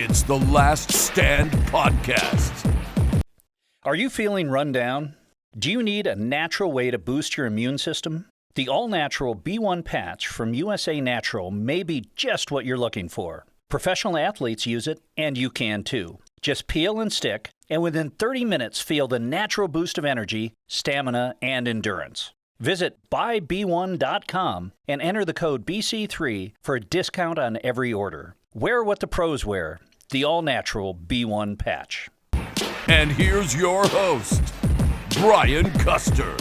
It's the Last Stand Podcast. Are you feeling run down? Do you need a natural way to boost your immune system? The all-natural B1 patch from USA Natural may be just what you're looking for. Professional athletes use it, and you can too. Just peel and stick, and within 30 minutes feel the natural boost of energy, stamina, and endurance. Visit buyb1.com and enter the code BC3 for a discount on every order. Wear what the pros wear, the all-natural B1 patch. And here's your host, Brian Custer.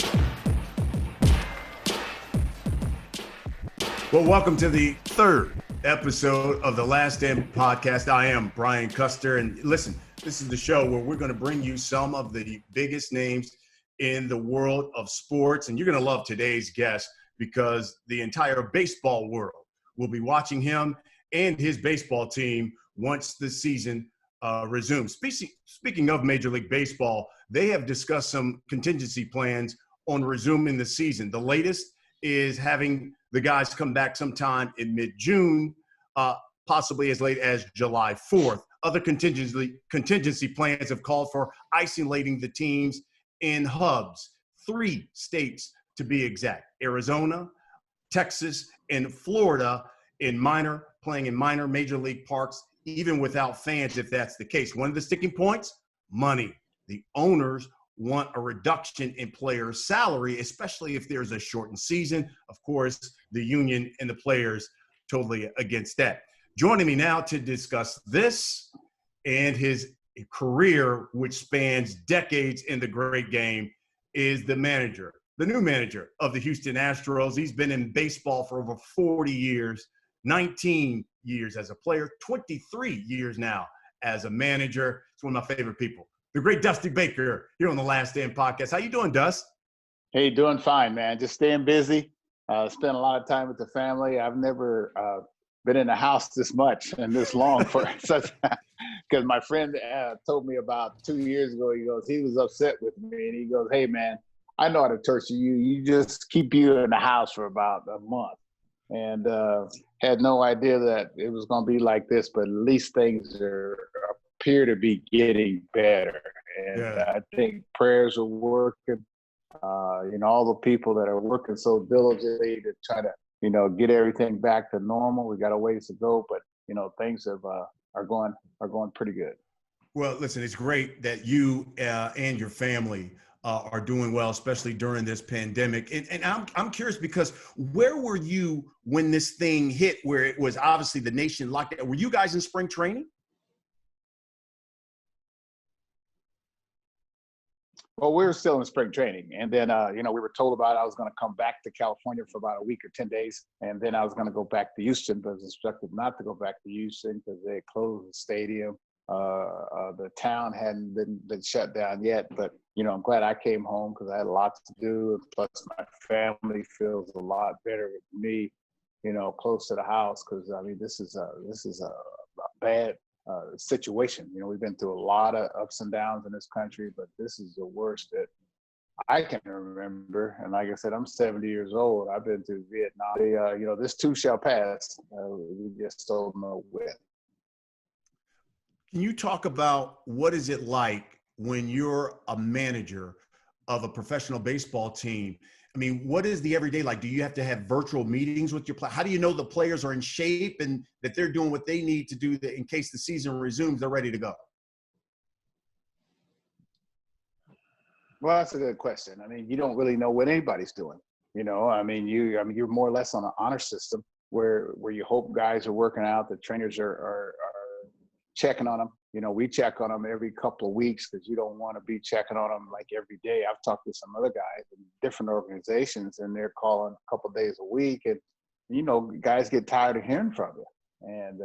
Well, welcome to the third episode of the Last Stand Podcast. I am Brian Custer, and listen, this is the show where we're going to bring you some of the biggest names in the world of sports, and you're going to love today's guest because the entire baseball world will be watching him and his baseball team once the season resumes. Speaking of Major League Baseball, they have discussed some contingency plans on resuming the season. The latest is having the guys come back sometime in mid-June, possibly as late as July 4th. Other contingency plans have called for isolating the teams in hubs, 3 states to be exact: Arizona, Texas, and Florida, playing in minor major league parks, even without fans, if that's the case. One of the sticking points: money. The owners want a reduction in players' salary, especially if there's a shortened season. Of course, the union and the players totally against that. Joining me now to discuss this and his career, which spans decades in the great game, is the new manager of the Houston Astros. He's been in baseball for over 40 years, 19 years as a player, 23 years now as a manager. It's one of my favorite people, the great Dusty Baker, here on the Last Stand Podcast. How you doing, Dust? Hey, doing fine, man. Just staying busy. Spend a lot of time with the family. I've never been in a house this much and this long for such. Because my friend told me about 2 years ago, he goes, he was upset with me, and he goes, "Hey, man, I know how to torture you. You just keep you in the house for about a month." And had no idea that it was going to be like this, but at least things appear to be getting better. And I think prayers are working. All the people that are working so diligently to try to, get everything back to normal. We got a ways to go, but things are going pretty good. Well, listen, it's great that you and your family are doing well, especially during this pandemic. And I'm curious, because where were you when this thing hit, where it was obviously the nation locked down? Were you guys in spring training? Well, we were still in spring training. And then, we were told about I was going to come back to California for about a week or 10 days. And then I was going to go back to Houston, but I was instructed not to go back to Houston because they had closed the stadium. The town hadn't been shut down yet. But, I'm glad I came home because I had a lot to do. Plus, my family feels a lot better with me, close to the house. Because, this is a bad situation. We've been through a lot of ups and downs in this country, but this is the worst that I can remember. And like I said, I'm 70 years old. I've been through Vietnam. This too shall pass. We just don't know when. Can you talk about what is it like when you're a manager of a professional baseball team? What is the everyday like? Do you have to have virtual meetings with your players? How do you know the players are in shape and that they're doing what they need to do that in case the season resumes, they're ready to go? Well, that's a good question. You don't really know what anybody's doing. You're more or less on an honor system where you hope guys are working out, the trainers are checking on them. We check on them every couple of weeks because you don't want to be checking on them like every day. I've talked to some other guys in different organizations, and they're calling a couple of days a week. And, guys get tired of hearing from you. And,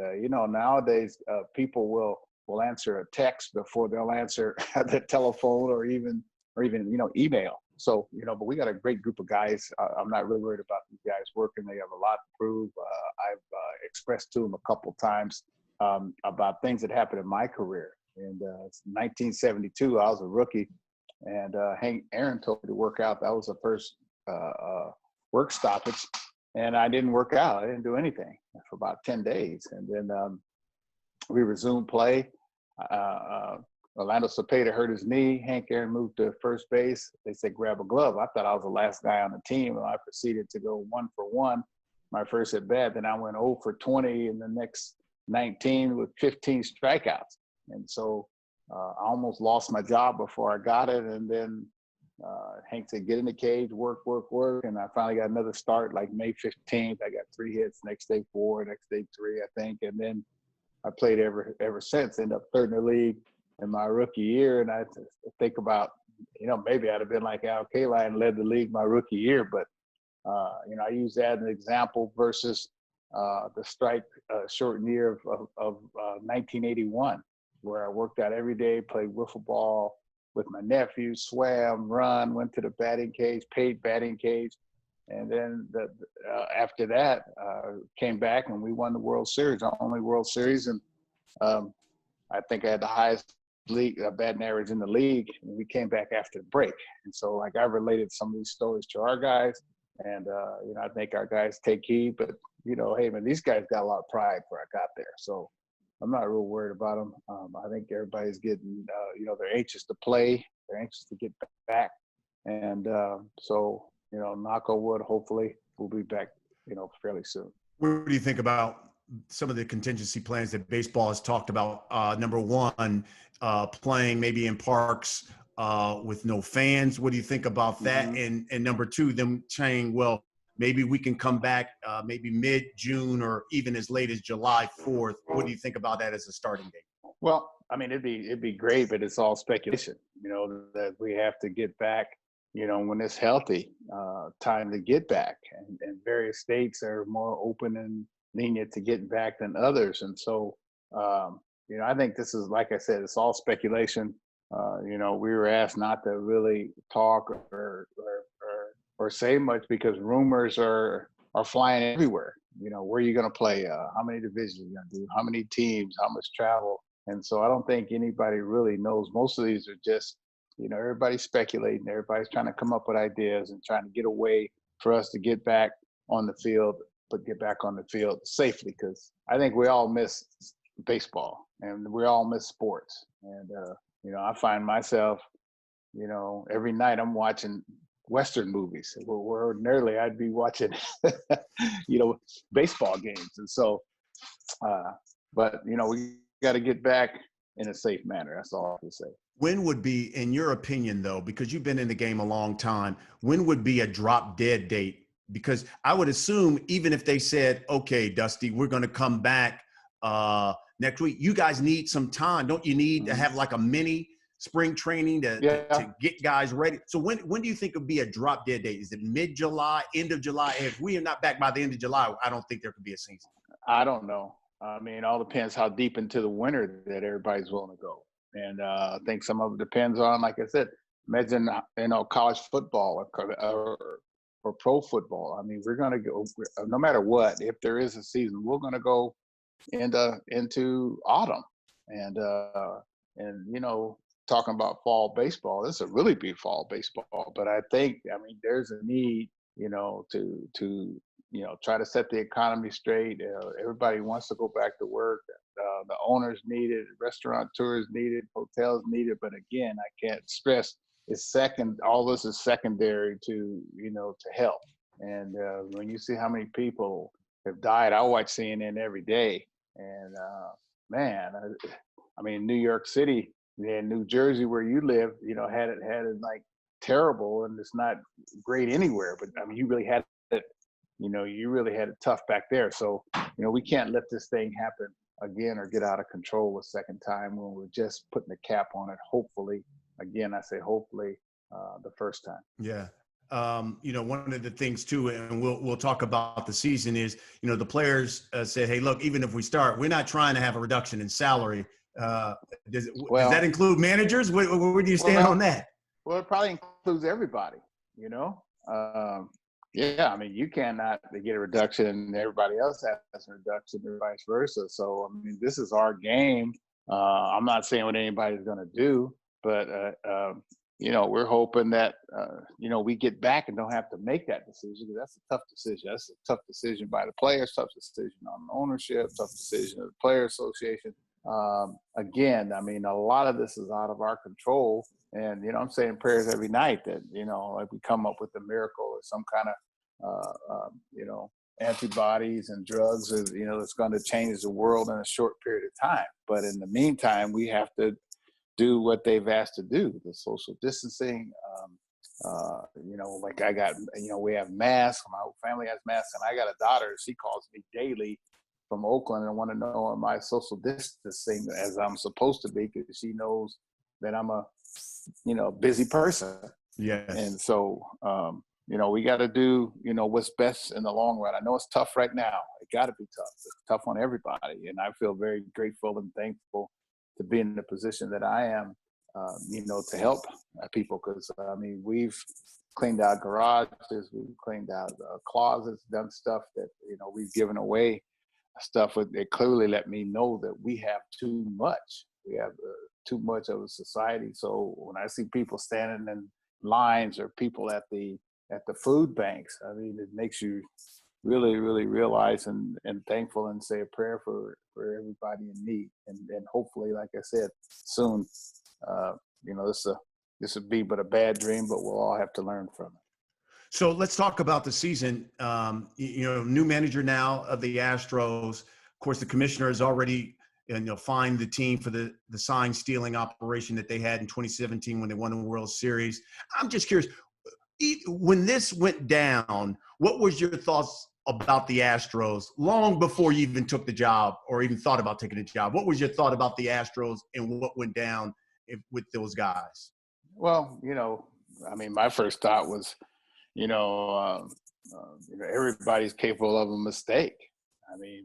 nowadays people will answer a text before they'll answer the telephone or even email. So, but we got a great group of guys. I'm not really worried about these guys working. They have a lot to prove. I've expressed to them a couple of times about things that happened in my career. And 1972, I was a rookie, and Hank Aaron told me to work out. That was the first work stoppage, and I didn't work out. I didn't do anything for about 10 days. And then we resumed play. Orlando Cepeda hurt his knee. Hank Aaron moved to first base. They said, grab a glove. I thought I was the last guy on the team. And I proceeded to go 1 for 1 my first at bat. Then I went 0 for 20 in the next 19 with 15 strikeouts. And so I almost lost my job before I got it. And then Hank said, get in the cage, work. And I finally got another start like May 15th. I got 3 hits, next day 4, next day 3, I think. And then I played ever since, ended up third in the league in my rookie year. And I think about, maybe I'd have been like Al Kaline and led the league my rookie year. But, I use that as an example versus the strike shortened year of 1981, where I worked out every day, played wiffle ball with my nephew, swam, run, went to the batting cage, paid batting cage. And then after that, came back and we won the World Series, our only World Series. And I think I had the highest league batting average in the league. And we came back after the break. And so, like, I related some of these stories to our guys. And, I think our guys take heed. But, hey, man, these guys got a lot of pride before I got there. So I'm not real worried about them. I think everybody's getting, they're anxious to play. They're anxious to get back. And so, knock on wood, hopefully we'll be back, fairly soon. What do you think about some of the contingency plans that baseball has talked about? Number one, playing maybe in parks with no fans. What do you think about that? Mm-hmm. And number two, them saying, well, maybe we can come back maybe mid-June or even as late as July 4th. What do you think about that as a starting date? Well, I mean, it'd be great, but it's all speculation, that we have to get back, when it's healthy, time to get back. And various states are more open and lenient to getting back than others. And so, I think this is, like I said, it's all speculation. We were asked not to really talk or say much because rumors are flying everywhere. Where are you going to play? How many divisions are you going to do? How many teams? How much travel? And so I don't think anybody really knows. Most of these are just, everybody's speculating. Everybody's trying to come up with ideas and trying to get a way for us to get back on the field, but get back on the field safely. Because I think we all miss baseball and we all miss sports. And, I find myself, every night I'm watching Western movies where ordinarily I'd be watching, baseball games. And so, but, we got to get back in a safe manner. That's all I can say. When would be, in your opinion, though, because you've been in the game a long time, when would be a drop dead date? Because I would assume even if they said, okay, Dusty, we're going to come back next week, you guys need some time. Don't you need to have like a mini spring training to get guys ready? So when do you think would be a drop dead date? Is it mid-July, end of July? If we are not back by the end of July, I don't think there could be a season. I don't know. I mean, it all depends how deep into the winter that everybody's willing to go. And I think some of it depends on, like I said, imagine, college football or pro football. I mean, we're going to go, no matter what, if there is a season, we're going to go into autumn. And talking about fall baseball, this will really be fall baseball. But I think, there's a need, to try to set the economy straight. Everybody wants to go back to work. The owners need it, restaurateurs need it, hotels need it. But again, I can't stress all this is secondary to health. And when you see how many people have died, I watch CNN every day. And New York City and New Jersey, where you live, had it like terrible, and it's not great anywhere. But you really had it. You really had it tough back there. So, we can't let this thing happen again or get out of control a second time when we're just putting the cap on it. Hopefully, again, I say hopefully, the first time. Yeah. One of the things too, and we'll talk about the season is, the players said, hey, look, even if we start, we're not trying to have a reduction in salary. Does that include managers? Where do you stand on that? Well, it probably includes everybody, you cannot get a reduction and everybody else has a reduction and vice versa. So, this is our game. I'm not saying what anybody's going to do, but, we're hoping that, we get back and don't have to make that decision, because that's a tough decision. That's a tough decision by the players, tough decision on the ownership, tough decision of the Player Association. again, I mean, a lot of this is out of our control. And, you know, I'm saying prayers every night that, you know, like we come up with a miracle or some kind of, you know, antibodies and drugs, you know, that's going to change the world in a short period of time. But in the meantime, we have to do what they've asked to do, the social distancing. You know, like I got, you know, we have masks, my whole family has masks, and I got a daughter, she calls me daily from Oakland and want to know am I social distancing as I'm supposed to be, because she knows that I'm a, you know, busy person. Yes. And so, you know, we got to do, you know, what's best in the long run. I know it's tough right now. It got to be tough. It's tough on everybody. And I feel very grateful and thankful to be in the position that I am, you know, to help people. Because, I mean, we've cleaned out garages, we've cleaned out closets, done stuff that, you know, we've given away stuff. It clearly let me know that we have too much. We have too much of a society. So when I see people standing in lines or people at the food banks, I mean, it makes you really, really realize and thankful and say a prayer for everybody in need. And hopefully, like I said, soon, you know, this would be but a bad dream, but we'll all have to learn from it. So let's talk about the season. You know, new manager now of the Astros. Of course, the commissioner has already, you know, fined the team for the sign stealing operation that they had in 2017 when they won the World Series. I'm just curious, when this went down, what was your thoughts about the Astros long before you even took the job or even thought about taking the job? What was your thought about the Astros and what went down with those guys? Well, you know, I mean, my first thought was, you know, everybody's capable of a mistake. I mean,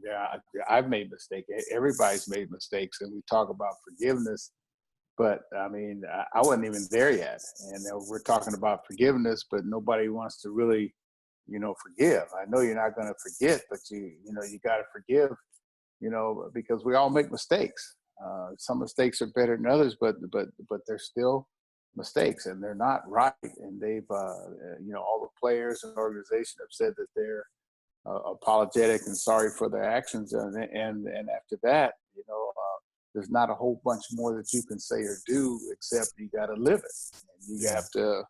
I've made mistakes. Everybody's made mistakes, and we talk about forgiveness. But I mean, I wasn't even there yet, and we're talking about forgiveness, but nobody wants to really, you know, forgive. I know you're not going to forget, but you know, you got to forgive, you know, because we all make mistakes. Some mistakes are better than others, but they're still mistakes, and they're not right. And they've, you know, all the players and organization have said that they're apologetic and sorry for their actions, and after that, you know, there's not a whole bunch more that you can say or do except you got to live it. And you have to,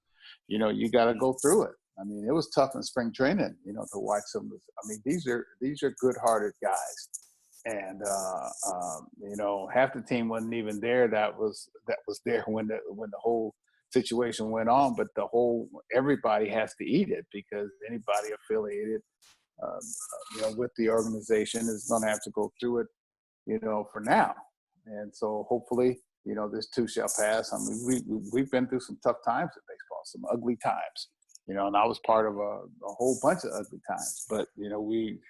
you know, you got to go through it. I mean, it was tough in spring training, you know, to watch some of this. I mean, these are good-hearted guys, and you know, half the team wasn't even there. That was there when the whole situation went on. But everybody has to eat it, because anybody affiliated, you know, with the organization is going to have to go through it, you know, for now. And so hopefully, you know, this too shall pass. I mean, we've been through some tough times in baseball, some ugly times, you know, and I was part of a whole bunch of ugly times. But, you know, we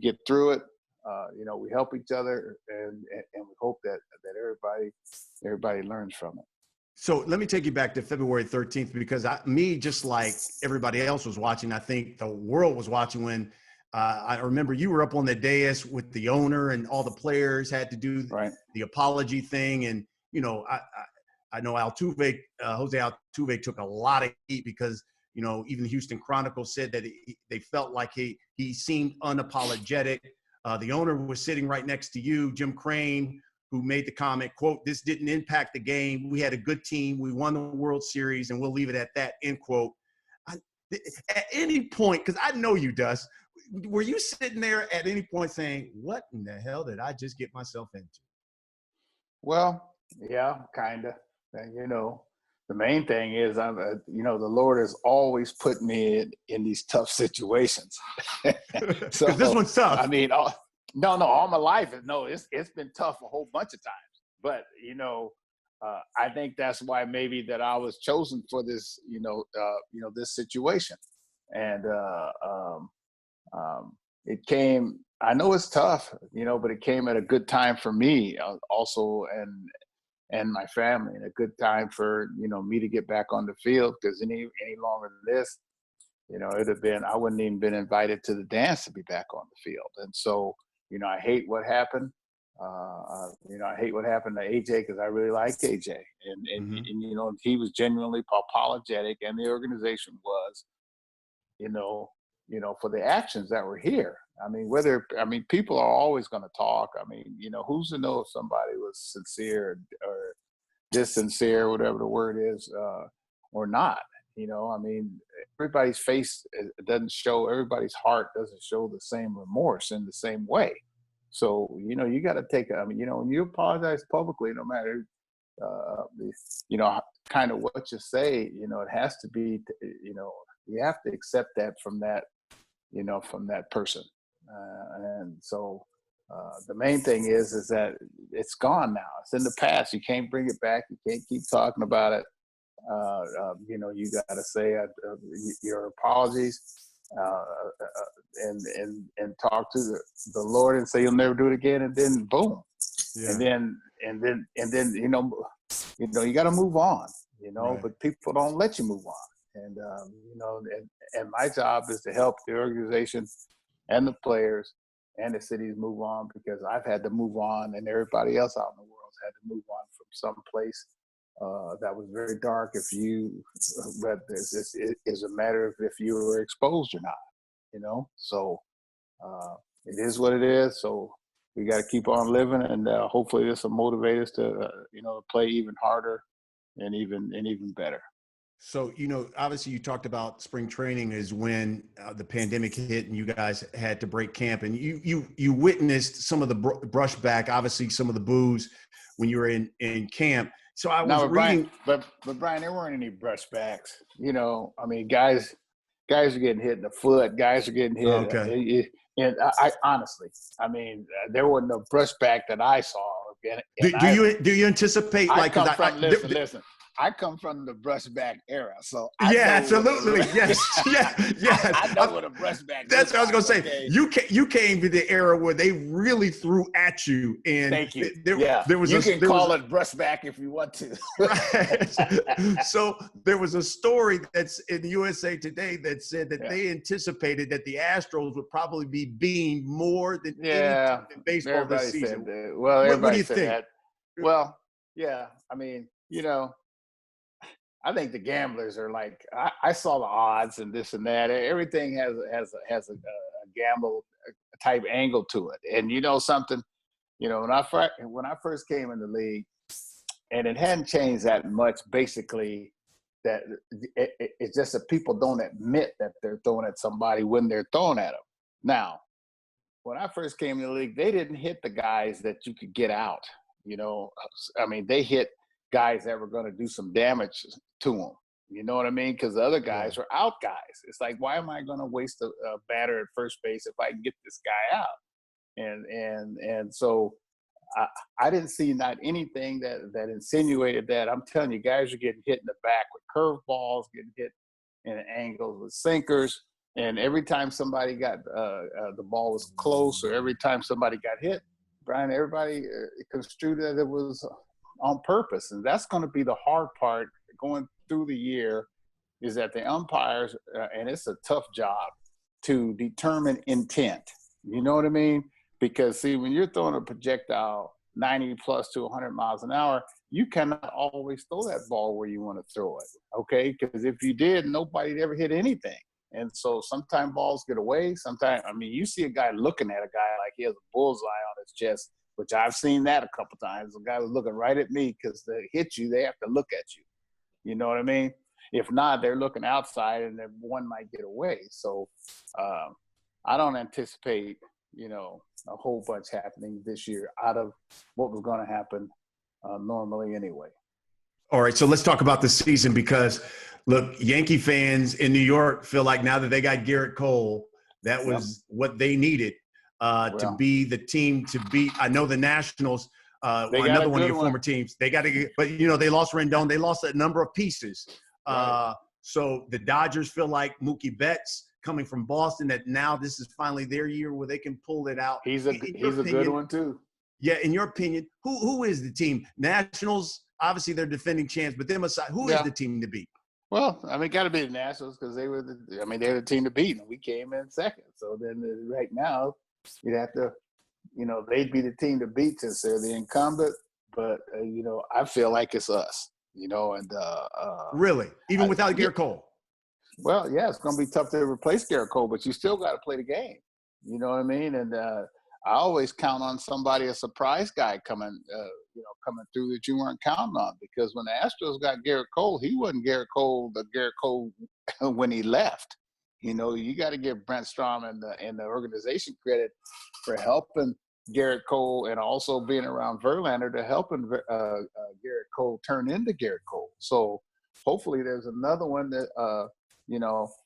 get through it. You know, we help each other, and we hope that everybody learns from it. So let me take you back to February 13th, because just like everybody else was watching, I think the world was watching when I remember you were up on the dais with the owner and all the players had to do the apology thing. And, you know, I know Jose Altuve took a lot of heat because, you know, even the Houston Chronicle said that they felt like he seemed unapologetic. The owner was sitting right next to you, Jim Crane, who made the comment, quote, "This didn't impact the game. We had a good team. We won the World Series, and we'll leave it at that," end quote. At any point, because I know you, Dust, were you sitting there at any point saying, what in the hell did I just get myself into? Well, yeah, kind of. And, you know, the main thing is, you know, the Lord has always put me in these tough situations. So this one's tough. I mean, no, all my life, it's been tough a whole bunch of times. But, you know, I think that's why maybe that I was chosen for this, you know, this situation. And it came, I know it's tough, you know, but it came at a good time for me also, and my family, and a good time for, you know, me to get back on the field, because any longer than this, you know, I wouldn't even been invited to the dance to be back on the field. And so, you know, I hate what happened. You know, I hate what happened to AJ, because I really like AJ, and you know, he was genuinely apologetic, and the organization was, you know, for the actions that were here. People are always going to talk. Who's to know if somebody was sincere or dissincere, whatever the word is, or not. Everybody's face doesn't show, everybody's heart doesn't show the same remorse in the same way. So, you got to take, when you apologize publicly, no matter, kind of what you say, it has to be, you have to accept that from that person. And so the main thing is that it's gone now. It's in the past. You can't bring it back. You can't keep talking about it. You got to say your apologies and talk to the Lord and say you'll never do it again. And then boom. Yeah. And then you got to move on, right. But people don't let you move on. And, and my job is to help the organization and the players and the cities move on, because I've had to move on, and everybody else out in the world had to move on from some place that was very dark. But it is a matter of if you were exposed or not, So it is what it is. So we got to keep on living, and hopefully this will motivate us to, play even harder and even better. So, obviously you talked about spring training is when the pandemic hit and you guys had to break camp, and you witnessed some of the brushback, obviously some of the boos when you were in camp. So I was reading. Brian, but Brian, there weren't any brushbacks. Guys are getting hit in the foot. Guys are getting hit. Okay. And I honestly, there wasn't no brushback that I saw. Do you anticipate listen. I come from the brushback era, so absolutely, yes. I know what a brushback. That's what I was going to say. Okay. You came to the era where they really threw at you, and thank you. There was you can call it brushback if you want to. Right. So there was a story that's in the USA Today that said that they anticipated that the Astros would probably be beamed more than any in baseball everybody this season. Well, everybody what do you said think? That. Well, yeah. I think the gamblers are like, I saw the odds and this and that. Everything has a gamble type angle to it. And something, when I first came in the league, and it hadn't changed that much, basically, that it's just that people don't admit that they're throwing at somebody when they're throwing at them. Now, when I first came in the league, they didn't hit the guys that you could get out. They hit guys that were going to do some damage to them. You know what I mean? Because the other guys were out guys. It's like, why am I going to waste a batter at first base if I can get this guy out? And so I didn't see not anything that insinuated that. I'm telling you, guys are getting hit in the back with curveballs, getting hit in angles with sinkers. And every time somebody got the ball was close, or every time somebody got hit, Brian, everybody construed that it was on purpose. And that's going to be the hard part going through the year, is that the umpires, and it's a tough job to determine intent. You know what I mean? Because, see, when you're throwing a projectile 90 plus to 100 miles an hour, you cannot always throw that ball where you want to throw it, okay? Because if you did, nobody'd ever hit anything. And so sometimes balls get away. Sometimes, you see a guy looking at a guy like he has a bullseye on his chest, which I've seen that a couple times. A guy was looking right at me, because to hit you, they have to look at you. You know what I mean? If not, they're looking outside, and then one might get away. So I don't anticipate, a whole bunch happening this year out of what was going to happen normally anyway. All right, so let's talk about the season, because, look, Yankee fans in New York feel like now that they got Garrett Cole, that was what they needed to be the team to beat. I know the Nationals, another one of your former teams, they got to get – but, they lost Rendon. They lost a number of pieces. Right. So the Dodgers feel like Mookie Betts coming from Boston, that now this is finally their year where they can pull it out. He's a good one too. Yeah, in your opinion, who is the team? Nationals, obviously they're defending champs, but them aside, who is the team to beat? Well, got to be the Nationals, because they're the team to beat, and we came in second. So then right now, you'd have to, they'd be the team to beat since they're the incumbent. But I feel like it's us. And really, even without Garrett Cole. Well, yeah, it's going to be tough to replace Garrett Cole, but you still got to play the game. You know what I mean? And I always count on somebody, a surprise guy coming through that you weren't counting on. Because when the Astros got Garrett Cole, he wasn't the Garrett Cole when he left. You know, you got to give Brent Strom and the organization credit for helping Garrett Cole and also being around Verlander to helping Garrett Cole turn into Garrett Cole. So hopefully there's another one that,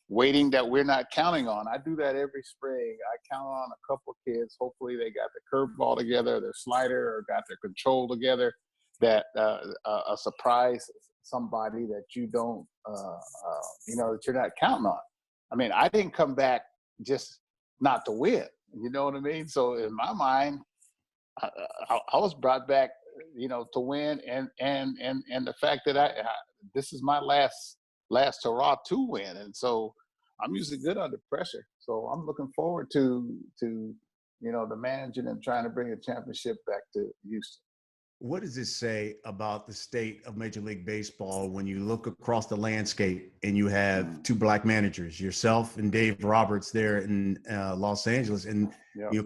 waiting that we're not counting on. I do that every spring. I count on a couple of kids. Hopefully they got the curveball together, their slider, or got their control together, that a surprise somebody that you don't, that you're not counting on. I mean, I didn't come back just not to win. You know what I mean? So in my mind, I was brought back, to win, and the fact that this is my last hurrah to win, and so I'm usually good under pressure. So I'm looking forward to the managing and trying to bring a championship back to Houston. What does this say about the state of Major League Baseball when you look across the landscape and you have two black managers, yourself and Dave Roberts there in Los Angeles? And,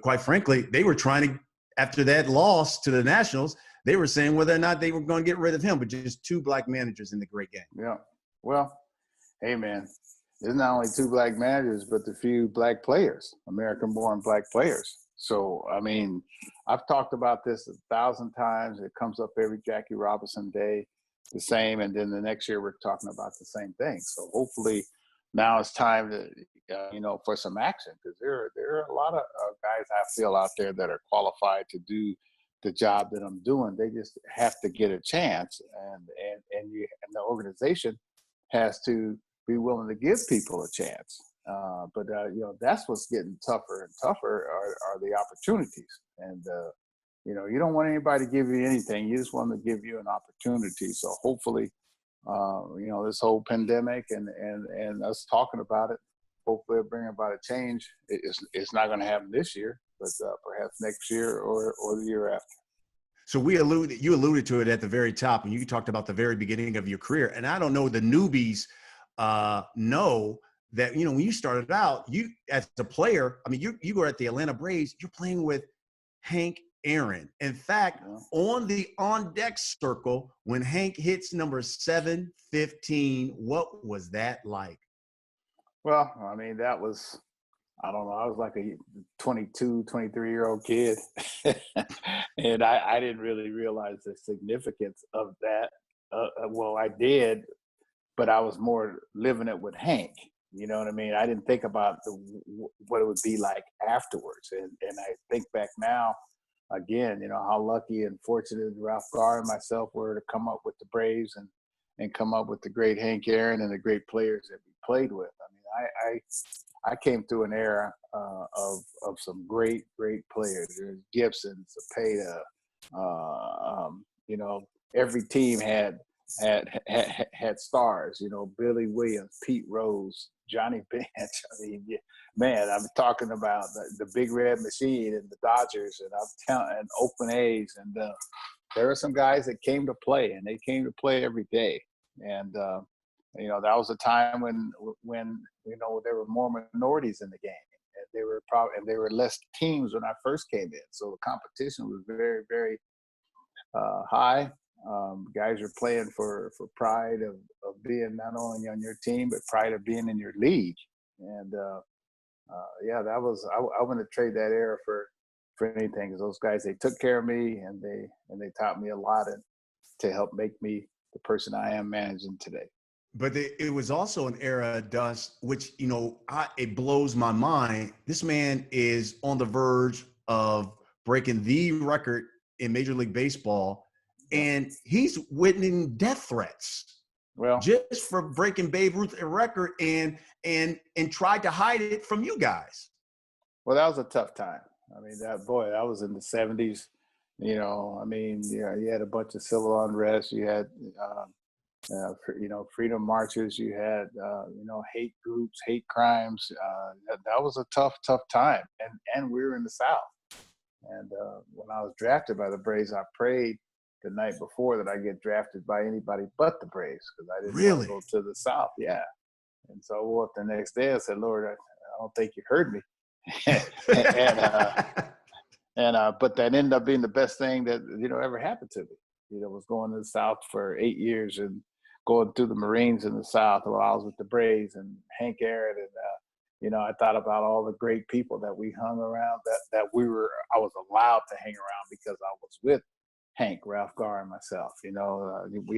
quite frankly, they were trying to, after that loss to the Nationals, they were saying whether or not they were going to get rid of him, but just two black managers in the great game. Yeah. Well, hey, man, there's not only two black managers, but the few black players, American-born black players. So, I mean, I've talked about this 1,000 times. It comes up every Jackie Robinson day, the same. And then the next year we're talking about the same thing. So hopefully now it's time to, for some action, because there are a lot of guys I feel out there that are qualified to do the job that I'm doing. They just have to get a chance, and the organization has to be willing to give people a chance. But that's what's getting tougher and tougher are the opportunities. And, you don't want anybody to give you anything. You just want them to give you an opportunity. So hopefully, this whole pandemic and us talking about it, hopefully it'll bring about a change. It's not going to happen this year, but perhaps next year or the year after. So you alluded to it at the very top, and you talked about the very beginning of your career. And I don't know, the newbies know that, when you started out, you as a player, I mean, you were at the Atlanta Braves, you're playing with Hank Aaron. In fact, on the on-deck circle, when Hank hits number 715, what was that like? Well, I mean, that was, I don't know, I was like a 22, 23-year-old kid. And I didn't really realize the significance of that. Well, I did, but I was more living it with Hank. You know what I mean? I didn't think about what it would be like afterwards. And I think back now, again, how lucky and fortunate Ralph Garr and myself were to come up with the Braves and come up with the great Hank Aaron and the great players that we played with. I mean, I came through an era of some great players. There's Gibson, Cepeda. Every team had stars. Billy Williams, Pete Rose, Johnny Bench. I mean, man, I'm talking about the Big Red Machine and the Dodgers and Oakland A's, and there were some guys that came to play, and they came to play every day. And that was a time when there were more minorities in the game, and there were less teams when I first came in. So the competition was very, very high. Guys are playing for pride of being not only on your team, but pride of being in your league. And that was, I wouldn't trade that era for anything, because those guys, they took care of me, and they taught me a lot to help make me the person I am managing today. But it was also an era, Dust, which, it blows my mind. This man is on the verge of breaking the record in Major League Baseball, and he's witnessing death threats. Well, just for breaking Babe Ruth's record and tried to hide it from you guys. Well, that was a tough time. I mean, that was in the 70s. You had a bunch of civil unrest. You had, freedom marches. You had, hate groups, hate crimes. That was a tough time. And we were in the South. And when I was drafted by the Braves, I prayed the night before that I get drafted by anybody but the Braves, because I didn't want to go to the South. Yeah. And so I woke up the next day and said, Lord, I don't think you heard me. But that ended up being the best thing that, ever happened to me. Was going to the South for 8 years and going through the Marines in the South while I was with the Braves and Hank Aaron. And, I thought about all the great people that we hung around, I was allowed to hang around because I was with Hank, Ralph Garr, and myself.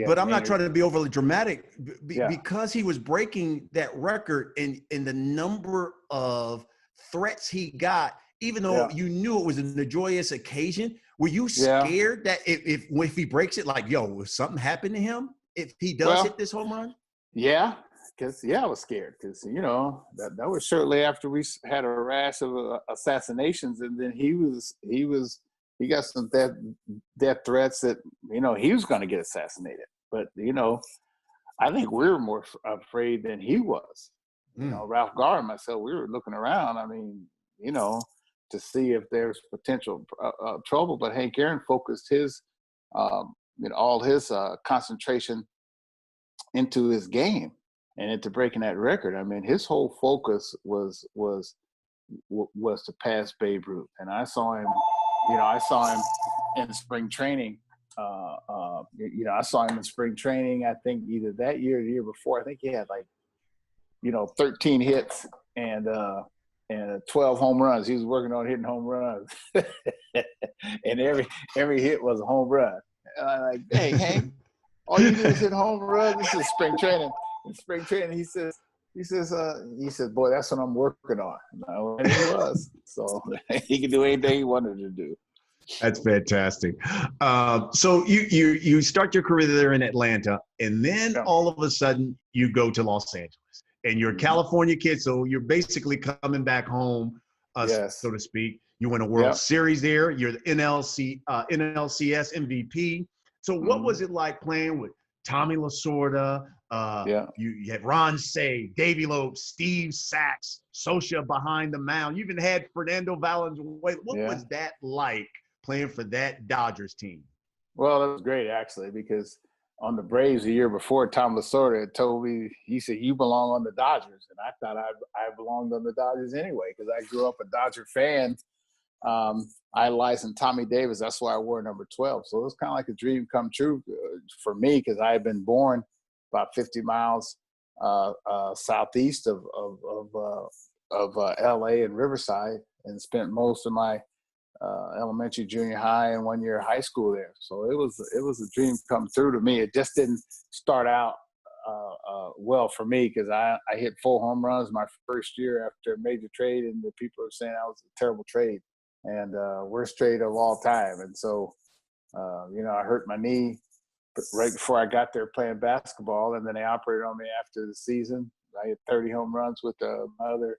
But I'm not trying to be overly dramatic because he was breaking that record and the number of threats he got, even though you knew it was a joyous occasion. Were you scared that if he breaks it, like, will something happen to him if he does hit this home run? Yeah, because I was scared because that was shortly after we had a rash of assassinations, and then he got some death threats that he was going to get assassinated. But I think we were more afraid than he was. Ralph Garr and myself, we were looking around. I mean, to see if there's potential trouble. But Hank Aaron focused his, all his concentration into his game and into breaking that record. I mean, his whole focus was to pass Babe Ruth. And I saw him in spring training. I saw him in spring training, I think either that year or the year before. I think he had 13 hits and 12 home runs. He was working on hitting home runs. And every hit was a home run. And I'm like, hey, Hank, all you do is hit home runs. This is spring training. In spring training, he says, boy, that's what I'm working on. And he was. So he could do anything he wanted to do. That's fantastic. So you start your career there in Atlanta, and then all of a sudden you go to Los Angeles. And you're a California kid, so you're basically coming back home, so to speak. You win a World Series there. You're the NLCS MVP. So what was it like playing with Tommy Lasorda? You had Ron Say, Davey Lopes, Steve Sachs, Socia behind the mound. You even had Fernando Valenzuela. What was that like playing for that Dodgers team? Well, it was great, actually, because on the Braves the year before, Tom Lasorda had told me, he said, you belong on the Dodgers. And I thought I belonged on the Dodgers anyway, because I grew up a Dodger fan. I licensed Tommy Davis. That's why I wore number 12. So it was kind of like a dream come true for me, because I had been born about 50 miles southeast of L.A. and Riverside, and spent most of my elementary, junior high, and 1 year of high school there. So it was a dream come true to me. It just didn't start out well for me, because I hit 4 home runs my first year after a major trade, and the people are saying I was a terrible trade and worst trade of all time. And so, I hurt my knee right before I got there playing basketball, and then they operated on me after the season. I hit 30 home runs with my other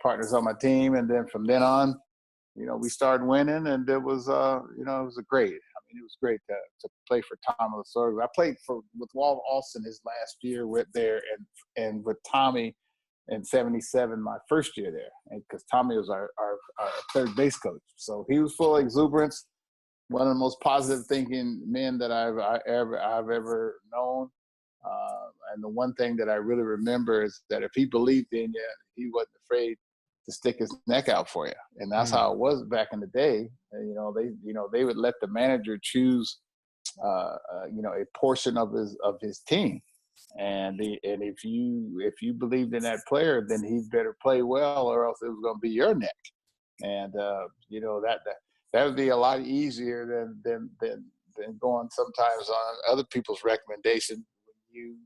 partners on my team, and then from then on, we started winning, and it was, it was great. I mean, it was great to play for Tom Lasorda. I played with Walt Austin his last year and with Tommy in '77, my first year there, and because Tommy was our third base coach, so he was full of exuberance. One of the most positive thinking men that I've ever known. And the one thing that I really remember is that if he believed in you, he wasn't afraid to stick his neck out for you. And that's how it was back in the day. And, they would let the manager choose, a portion of his team. And if you believed in that player, then he better play well, or else it was going to be your neck. And that would be a lot easier than going sometimes on other people's recommendation when you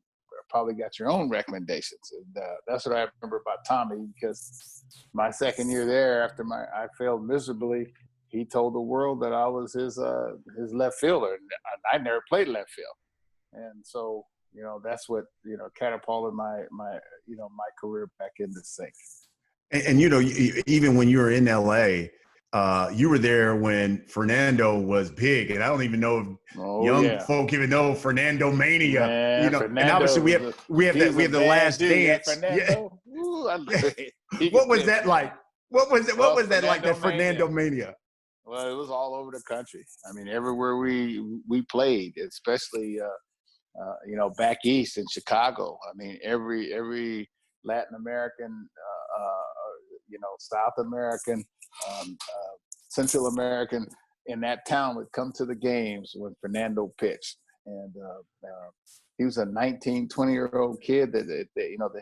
probably got your own recommendations. And that's what I remember about Tommy, because my second year there, after I failed miserably, he told the world that I was his left fielder. And I never played left field. And so, that's what, catapulted my career back into sync. And even when you were in LA, you were there when Fernando was big, and I don't even know if folk even know Fernando mania. Man, Fernando, and obviously we have the Last Dance. Fernando. Yeah. Ooh, What was that like? What was that like? That Fernando mania. Well, it was all over the country. I mean, everywhere we played, especially back east in Chicago. I mean, every Latin American, South American, Central American in that town would come to the games when Fernando pitched. And he was a 19, 20-year-old kid that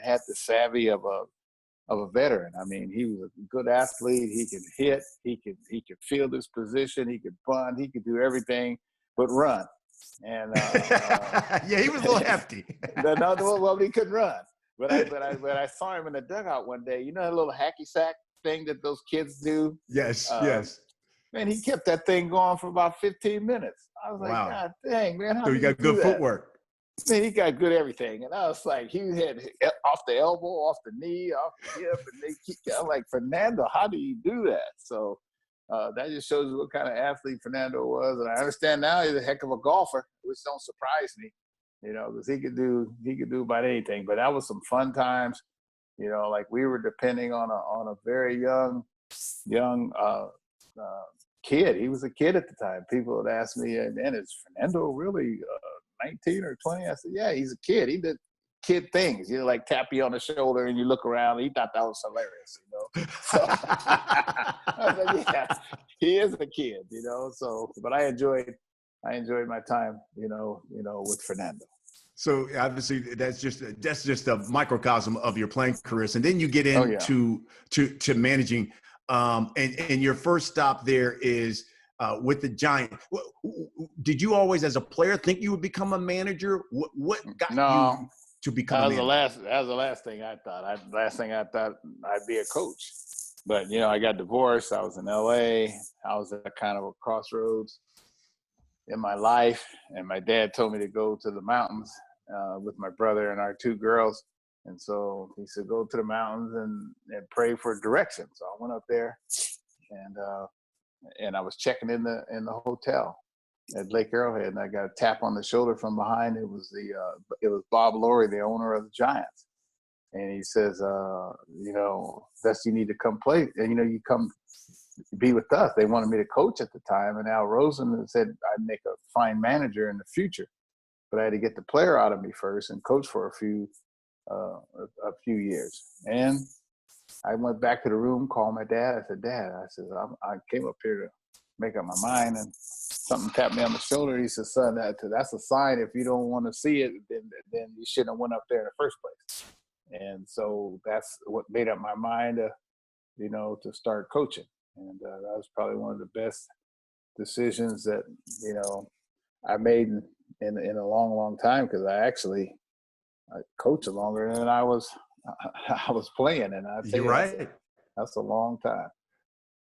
had the savvy of a veteran. I mean, he was a good athlete. He could hit. He could field his position. He could bunt. He could do everything but run. And yeah, he was a little hefty. Well, he couldn't run. But I saw him in the dugout one day. You know that little hacky sack thing that those kids do? Yes. Man, he kept that thing going for about 15 minutes. I was like, wow. God dang, man. So you got good footwork. Man, he got good everything. And I was like, he had off the elbow, off the knee, off the hip. And I'm like, Fernando, how do you do that? So that just shows you what kind of athlete Fernando was. And I understand now he's a heck of a golfer, which don't surprise me, because he could do about anything. But that was some fun times. Like we were depending on a very young kid. He was a kid at the time. People would ask me, and is Fernando really 19 or 20? I said, yeah, he's a kid. He did kid things, like tap you on the shoulder and you look around. He thought that was hilarious, So I was like, yeah, he is a kid, So, but I enjoyed my time, with Fernando. So obviously that's just a microcosm of your playing careers, and then you get into to managing. And your first stop there is with the Giants. Did you always, as a player, think you would become a manager? What got you to become a manager? That was the last thing I thought. I thought I'd be a coach. But, I got divorced. I was in L.A. I was at kind of a crossroads in my life. And my dad told me to go to the mountains with my brother and our two girls. And so he said, go to the mountains and pray for direction. So I went up there and I was checking in the hotel at Lake Arrowhead, and I got a tap on the shoulder from behind. It was Bob Lowry, the owner of the Giants. And he says, Dusty, you need to come play. And, you come be with us. They wanted me to coach at the time. And Al Rosen said I'd make a fine manager in the future. But I had to get the player out of me first and coach for a few years. And I went back to the room, called my dad. I said, Dad, I came up here to make up my mind, and something tapped me on the shoulder. He said, son, that's a sign. If you don't want to see it, then you shouldn't have went up there in the first place. And so that's what made up my mind to start coaching. And that was probably one of the best decisions that, I made in a long, long time, because I coached longer than I was playing, and you're right. That's a long time.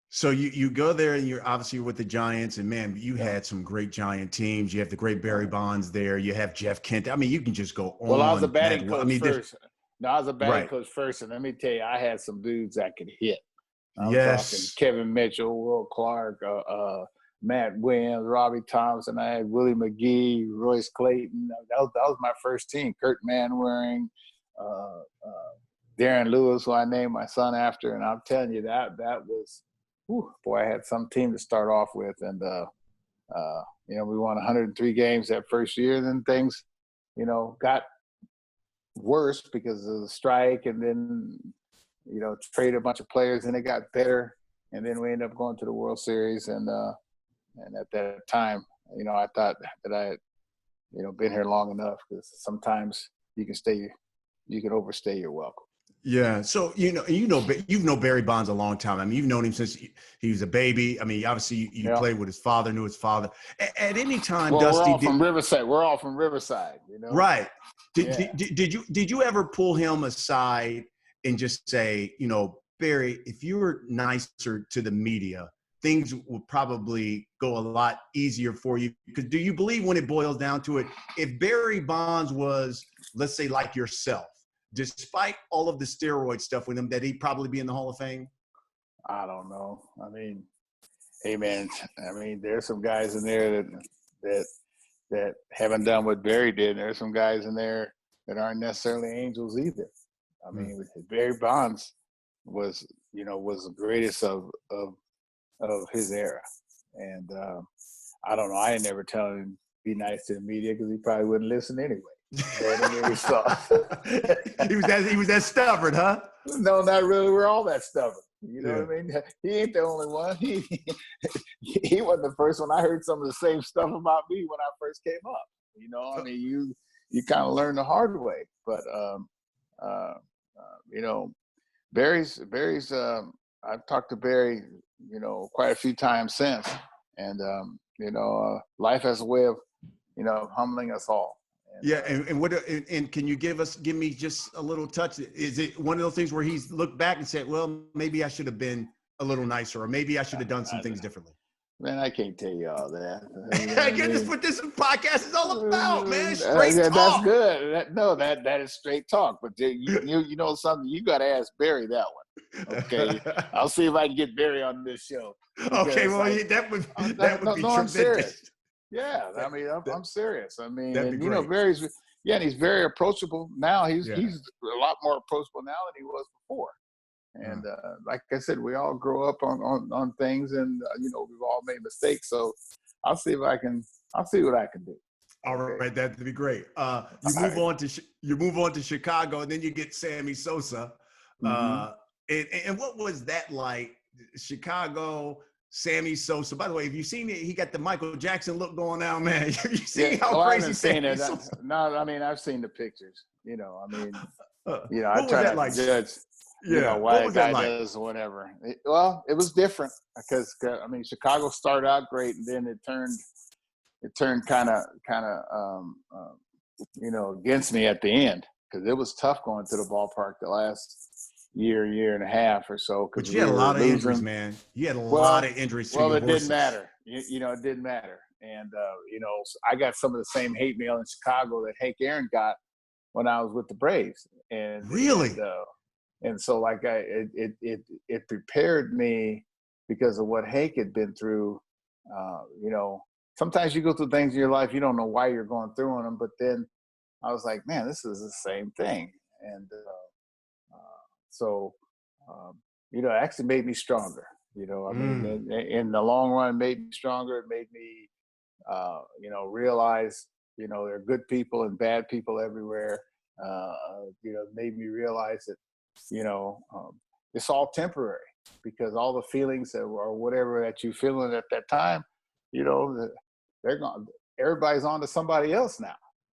So you go there, and you're obviously with the Giants, and man, you had some great Giant teams. You have the great Barry Bonds there. You have Jeff Kent. I mean, you can just go on. Well, I was a batting coach first. No, I was a batting coach first, and let me tell you, I had some dudes that could hit. I'm talking Kevin Mitchell, Will Clark, Matt Williams, Robbie Thompson. I had Willie McGee, Royce Clayton. That was my first team. Kurt Manwaring, Darren Lewis, who I named my son after. And I'm telling you, that was, boy, I had some team to start off with. And, we won 103 games that first year. And then things, got worse because of the strike. And then, traded a bunch of players, and it got better. And then we ended up going to the World Series. And at that time, I thought that I had, been here long enough, because sometimes you can overstay your welcome. Yeah. So, you've known Barry Bonds a long time. I mean, you've known him since he was a baby. I mean, obviously you played with his father, knew his father. At any time, Dusty, we're all from Riverside. We're all from Riverside, Right. Did you ever pull him aside and just say, Barry, if you were nicer to the media, things would probably go a lot easier for you? Because do you believe, when it boils down to it, if Barry Bonds was, let's say, like yourself, despite all of the steroid stuff with him, that he'd probably be in the Hall of Fame? I don't know. I mean, hey man, there's some guys in there that haven't done what Barry did. There's some guys in there that aren't necessarily angels either. I mean, Barry Bonds was the greatest of his era. And I don't know. I ain't never tell him be nice to the media, because he probably wouldn't listen anyway. And it was soft. he was that stubborn, huh? No, not really. We're all that stubborn. You know Yeah. what I mean? He ain't the only one. He wasn't the first one. I heard some of the same stuff about me when I first came up. You know, I mean, you kind of learn the hard way. But you know, Barry's. I've talked to Barry, you know, quite a few times since, and you know, life has a way of, you know, humbling us all. Yeah, and can you give me just a little touch? Is it one of those things where he's looked back and said, well, maybe I should have been a little nicer, or maybe I should have done some things differently? Man, I can't tell you all that. That's what this podcast is all about, man. Straight talk. That's good. That is straight talk. But you know something, you got to ask Barry that one. Okay, I'll see if I can get Barry on this show. Okay, well, that would be tremendous. I'm serious. Yeah, I mean, I'm serious. I mean, and, you know, he's very approachable now. He's a lot more approachable now than he was before. And like I said, we all grow up on things, and you know, we've all made mistakes. So I'll see what I can do. All right, that'd be great. You move on to Chicago, and then you get Sammy Sosa. And what was that like? Chicago, Sammy Sosa. By the way, have you seen it? He got the Michael Jackson look going on, man. You see how crazy Sammy Sosa? No, I mean, I've seen the pictures. You know, I mean, you know, I try not to judge. You know, why a guy does whatever. It was different because I mean, Chicago started out great, and then it turned kind of you know, against me at the end, because it was tough going to the ballpark the last year and a half or so. But you had a lot of injuries, man. You had a lot of injuries. Well, it didn't matter. You know, it didn't matter. And you know, I got some of the same hate mail in Chicago that Hank Aaron got when I was with the Braves. And really. And so, like, it prepared me because of what Hank had been through. You know, sometimes you go through things in your life, you don't know why you're going through them. But then I was like, man, this is the same thing. And so, you know, it actually made me stronger. You know, I mean, in the long run, it made me stronger. It made me, you know, realize, you know, there are good people and bad people everywhere. You know, it made me realize that, you know, it's all temporary, because all the feelings or whatever that you're feeling at that time, you know, they're gone. Everybody's on to somebody else now.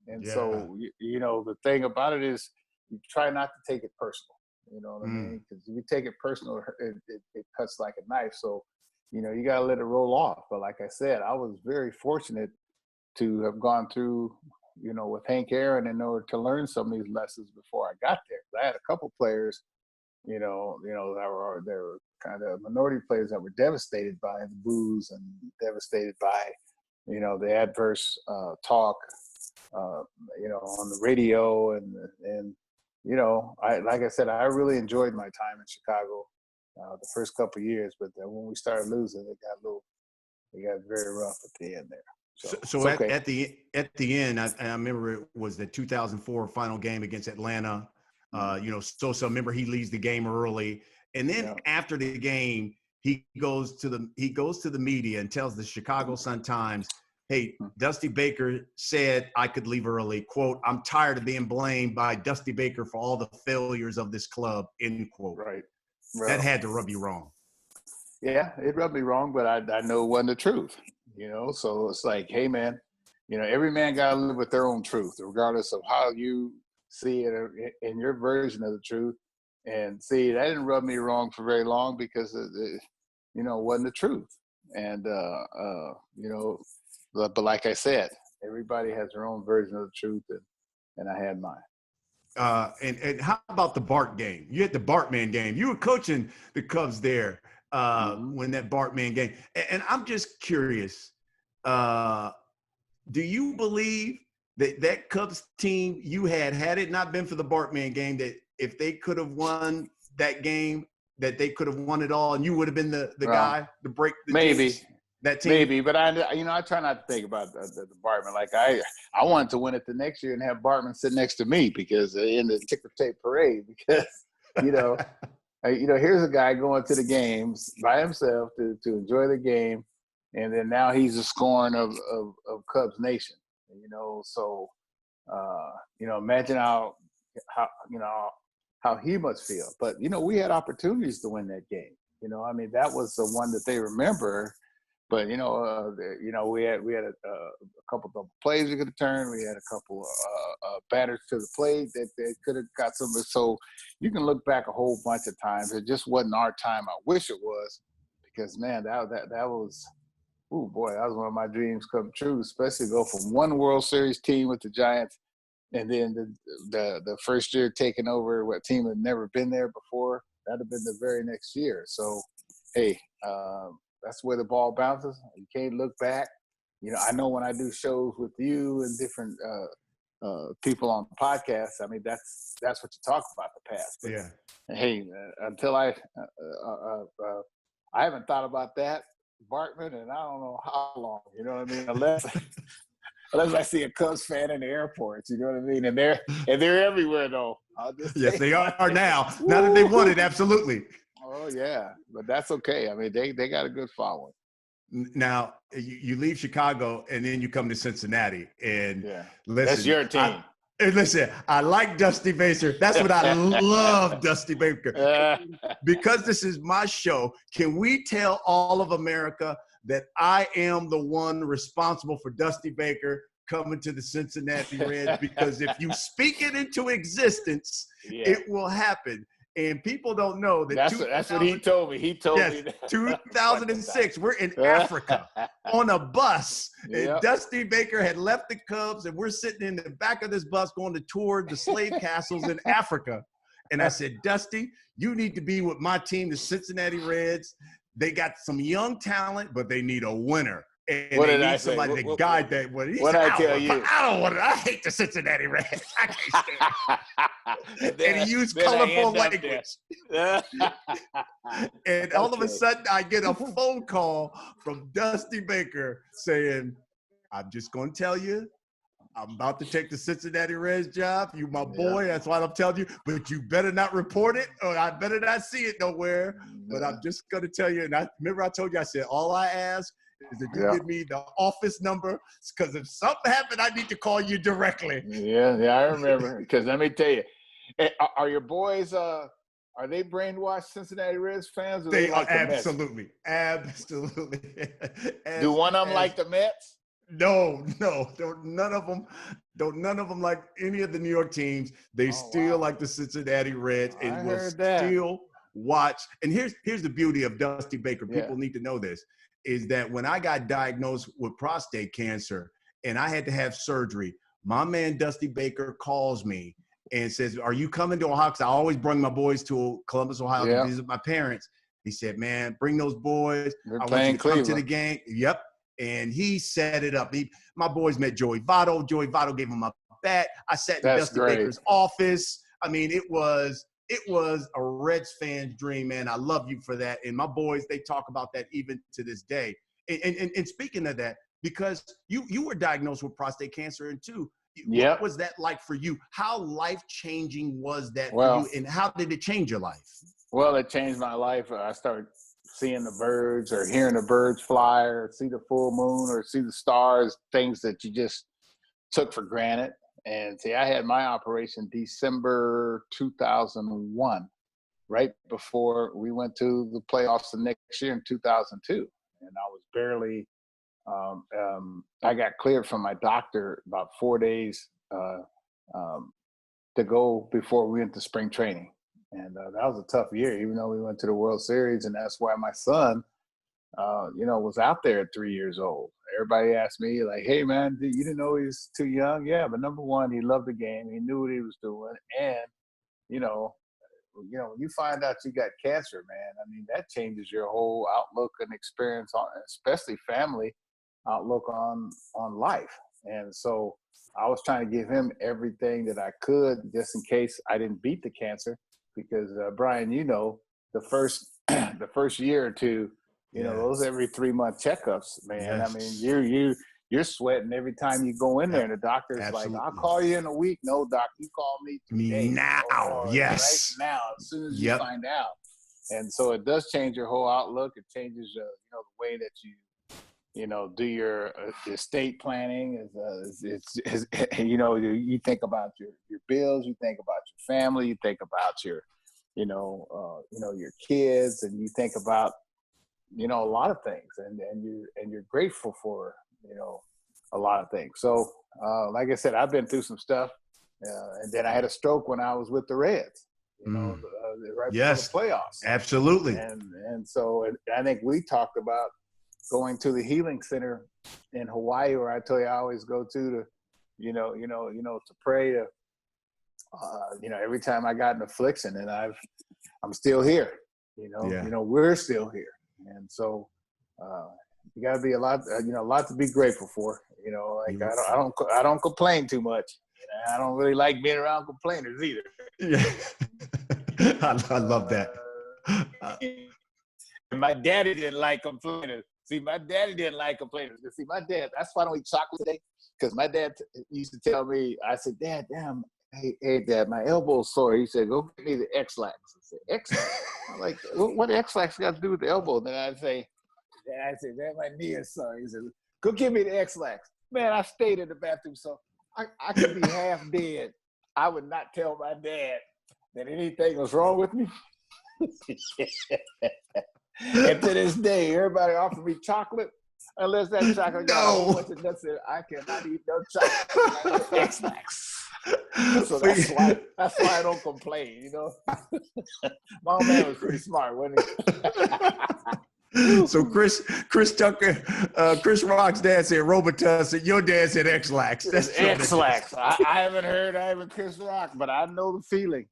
And so, you know, the thing about it is you try not to take it personal. You know what I mean? Because if you take it personal, it cuts like a knife. So, you know, you got to let it roll off. But like I said, I was very fortunate to have gone through, you know, with Hank Aaron in order to learn some of these lessons before I got there. I had a couple players, you know, that were kind of minority players that were devastated by the booze and devastated by, you know, the adverse talk, you know, on the radio and you know, like I said, I really enjoyed my time in Chicago the first couple of years, but then when we started losing, it got very rough at the end there. So at the end, I remember it was the 2004 final game against Atlanta. You know, Sosa, remember, he leaves the game early, and then after the game, he goes to the media and tells the Chicago Sun-Times, "Hey, Dusty Baker said I could leave early. Quote, I'm tired of being blamed by Dusty Baker for all the failures of this club." End quote. Right. That had to rub you wrong. Yeah, it rubbed me wrong, but I know it wasn't the truth. You know, so it's like, hey, man, you know, every man got to live with their own truth, regardless of how you see it in your version of the truth. And see, that didn't rub me wrong for very long, because you know, it wasn't the truth. And you know, but like I said, everybody has their own version of the truth, and I had mine. And how about the Bart game? You had the Bartman game. You were coaching the Cubs there when that Bartman game. And I'm just curious, do you believe that Cubs team you had it not been for the Bartman game, that if they could have won that game, that they could have won it all, and you would have been the guy to break the maybe that team? Maybe, but I try not to think about the Bartman. Like I wanted to win it the next year and have Bartman sit next to me, because in the ticker tape parade, because you know, here's a guy going to the games by himself to enjoy the game, and then now he's the scorn of Cubs Nation. You know, so Imagine how he must feel. But we had opportunities to win that game. I mean, that was the one that they remember. But we had a couple of plays we could have turned. We had a couple of batters to the plate that could have got some. So you can look back a whole bunch of times. It just wasn't our time. I wish it was, because man, that was, oh boy, that was one of my dreams come true. Especially go from one World Series team with the Giants, and then the first year taking over what team had never been there before. That'd have been the very next year. So, hey. That's where the ball bounces. You can't look back. I know when I do shows with you and different people on the podcast, I mean, that's what you talk about, the past. But, yeah. Hey, until I haven't thought about that, Bartman, and I don't know how long. You know what I mean? Unless I see a Cubs fan in the airports, you know what I mean? And they're everywhere, though. Yes, they are now. Now that they won it, absolutely. Oh, yeah, but that's okay. I mean, they got a good following. Now, you leave Chicago, and then you come to Cincinnati. And listen, that's your team. I like Dusty Baker. That's what I love, Dusty Baker. Because this is my show, can we tell all of America that I am the one responsible for Dusty Baker coming to the Cincinnati Reds? Because if you speak it into existence, it will happen. And people don't know that. That's what he told me. He told me that. 2006, we're in Africa on a bus. Yep. And Dusty Baker had left the Cubs, and we're sitting in the back of this bus going to tour the slave castles in Africa. And I said, Dusty, you need to be with my team, the Cincinnati Reds. They got some young talent, but they need a winner. And what they did need I somebody say? to guide that. What I tell you? I don't want it. I hate the Cincinnati Reds. I can't stand it. And he used colorful language. And all of a sudden, I get a phone call from Dusty Baker saying, I'm just going to tell you, I'm about to take the Cincinnati Reds job. You my boy. That's why I'm telling you. But you better not report it, or I better not see it nowhere. But I'm just going to tell you. And remember I told you, I said, all I ask is that you give me the office number, because if something happened, I need to call you directly. Yeah, I remember. Because let me tell you, are your boys are they brainwashed Cincinnati Reds fans? Or They are like absolutely. Absolutely. Do one of them like the Mets? No. None of them like any of the New York teams. They still like the Cincinnati Reds, and will still watch. And here's the beauty of Dusty Baker. People need to know this. Is that when I got diagnosed with prostate cancer and I had to have surgery, my man Dusty Baker calls me and says, are you coming to Ohio? Because I always bring my boys to Columbus, Ohio to visit my parents. He said, man, bring those boys. They're I playing want you to come Cleveland. to the game. Yep. And he set it up. My boys met Joey Votto. Joey Votto gave him a bat. I sat in Dusty Baker's office. I mean, it was a Reds fan's dream, man. I love you for that. And my boys, they talk about that even to this day. And speaking of that, because you were diagnosed with prostate cancer, and too, what was that like for you? How life-changing was that for you, and how did it change your life? Well, it changed my life. I started seeing the birds, or hearing the birds fly, or see the full moon, or see the stars, things that you just took for granted. And see, I had my operation December 2001, right before we went to the playoffs the next year in 2002. And I was barely, I got cleared from my doctor about 4 days to go before we went to spring training. And that was a tough year, even though we went to the World Series. And that's why my son, was out there at 3 years old. Everybody asked me, like, hey, man, you didn't know he was too young? Yeah, but number one, he loved the game. He knew what he was doing. And, when you find out you got cancer, man, I mean, that changes your whole outlook and experience on, especially family outlook on life. And so I was trying to give him everything that I could, just in case I didn't beat the cancer, because Brian, the first year or two, those every 3 month checkups, man. Yes. I mean, you're sweating every time you go in there, and the doctor's like, I'll call you in a week. No, doc, you call me today. Now, yes. Right now, as soon as you find out. And so it does change your whole outlook. It changes, the way that do your estate planning. You think about your bills, you think about your family, you think about your your kids, and you think about a lot of things, and you're grateful for a lot of things. So like I said, I've been through some stuff, and then I had a stroke when I was with the Reds. Right yes, before the playoffs. Absolutely. And so I think we talked about going to the healing center in Hawaii, where I tell you I always go to to pray to, every time I got an affliction, and I'm still here. We're still here, and so you got to be a lot to be grateful for. I don't complain too much. I don't really like being around complainers either. Yeah. I love that. My daddy didn't like complainers. See, my daddy didn't like complainers. See, my dad, that's why I don't eat chocolate today. Because my dad used to tell me, I said, Dad, damn, hey, Dad, my elbow's sore. He said, go get me the X-Lax. I said, X-Lax? I'm like, what X-Lax got to do with the elbow? And then I said, Dad, my knee is sore. He said, go get me the X-Lax. Man, I stayed in the bathroom, so I could be half dead. I would not tell my dad that anything was wrong with me. And to this day, everybody offered me chocolate. Unless that chocolate got a whole bunch of nuts in it, I cannot eat no chocolate. X-Lax. So that's why I don't complain, My old man was pretty smart, wasn't he? So Chris Tucker, Chris Rock's dad said Robitussin, and your dad said X-Lax. That's X-Lax. I haven't heard Chris Rock, but I know the feeling.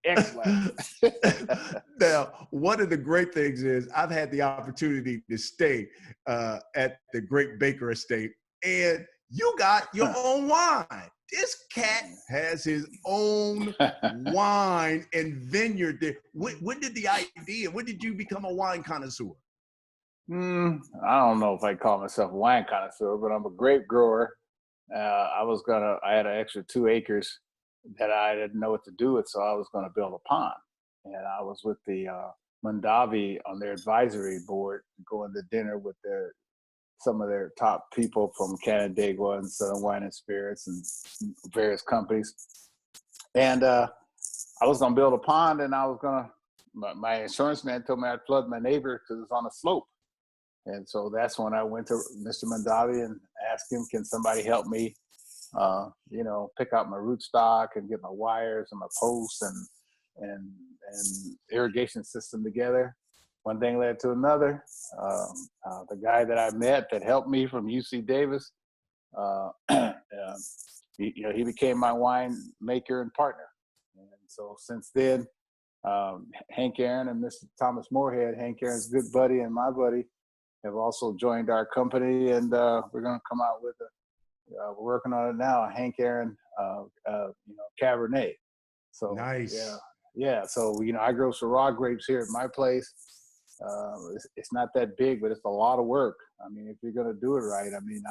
X-Lax. Now, one of the great things is I've had the opportunity to stay at the Great Baker Estate, and you got your own wine. This cat has his own wine and vineyard there. When did the idea, when did you become a wine connoisseur? I don't know if I call myself a wine connoisseur, but I'm a grape grower. I had an extra 2 acres that I didn't know what to do with, so I was going to build a pond. And I was with the Mondavi on their advisory board, going to dinner with some of their top people from Canandaigua and Southern Wine and Spirits and various companies. And I was going to build a pond, and I was going to, my insurance man told me I'd flood my neighbor because it's on a slope. And so that's when I went to Mr. Mondavi and asked him, can somebody help me, pick out my rootstock and get my wires and my posts and irrigation system together. One thing led to another. The guy that I met that helped me from UC Davis, he became my wine maker and partner. And so since then, Hank Aaron and Mr. Thomas Moorhead, Hank Aaron's good buddy and my buddy, have also joined our company, and we're going to come out with we're working on it now, a Hank Aaron, Cabernet. So nice. Yeah. So I grow Syrah grapes here at my place. It's not that big, but it's a lot of work. I mean, if you're going to do it right, I mean,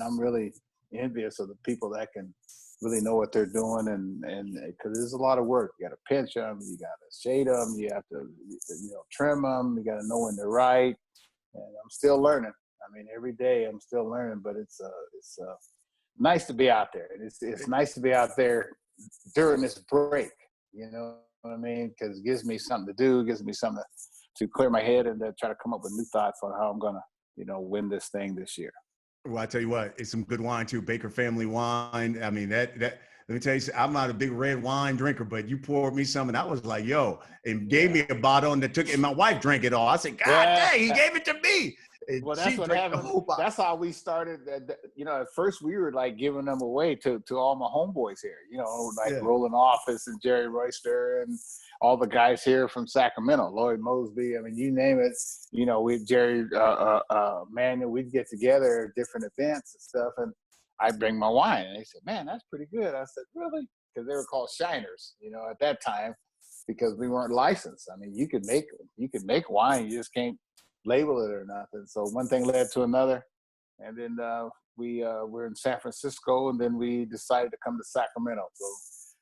I'm really envious of the people that can really know what they're doing, and because there's a lot of work. You got to pinch them, you got to shade them, you have to trim them, you got to know when they're right. And I'm still learning. I mean, every day I'm still learning, but it's nice to be out there. It's nice to be out there during this break. You know what I mean? Because it gives me something to do, gives me something to clear my head and to try to come up with new thoughts on how I'm gonna win this thing this year. Well, I tell you what, it's some good wine too. Baker family wine. I mean, that let me tell you, I'm not a big red wine drinker, but you poured me some and I was like, yo, and gave me a bottle and and my wife drank it all. I said, God dang, he gave it to me. And well, that's what happened. That's how we started. At first we were like giving them away to all my homeboys here, Roland Office and Jerry Royster and all the guys here from Sacramento, Lloyd Mosby. I mean, you name it, with Jerry Manuel, we'd get together at different events and stuff. And I'd bring my wine and they said, man, that's pretty good. I said, really? Because they were called shiners, at that time, because we weren't licensed. I mean, you could make wine. You just can't label it or nothing. So one thing led to another, and then we were in San Francisco, and then we decided to come to Sacramento. So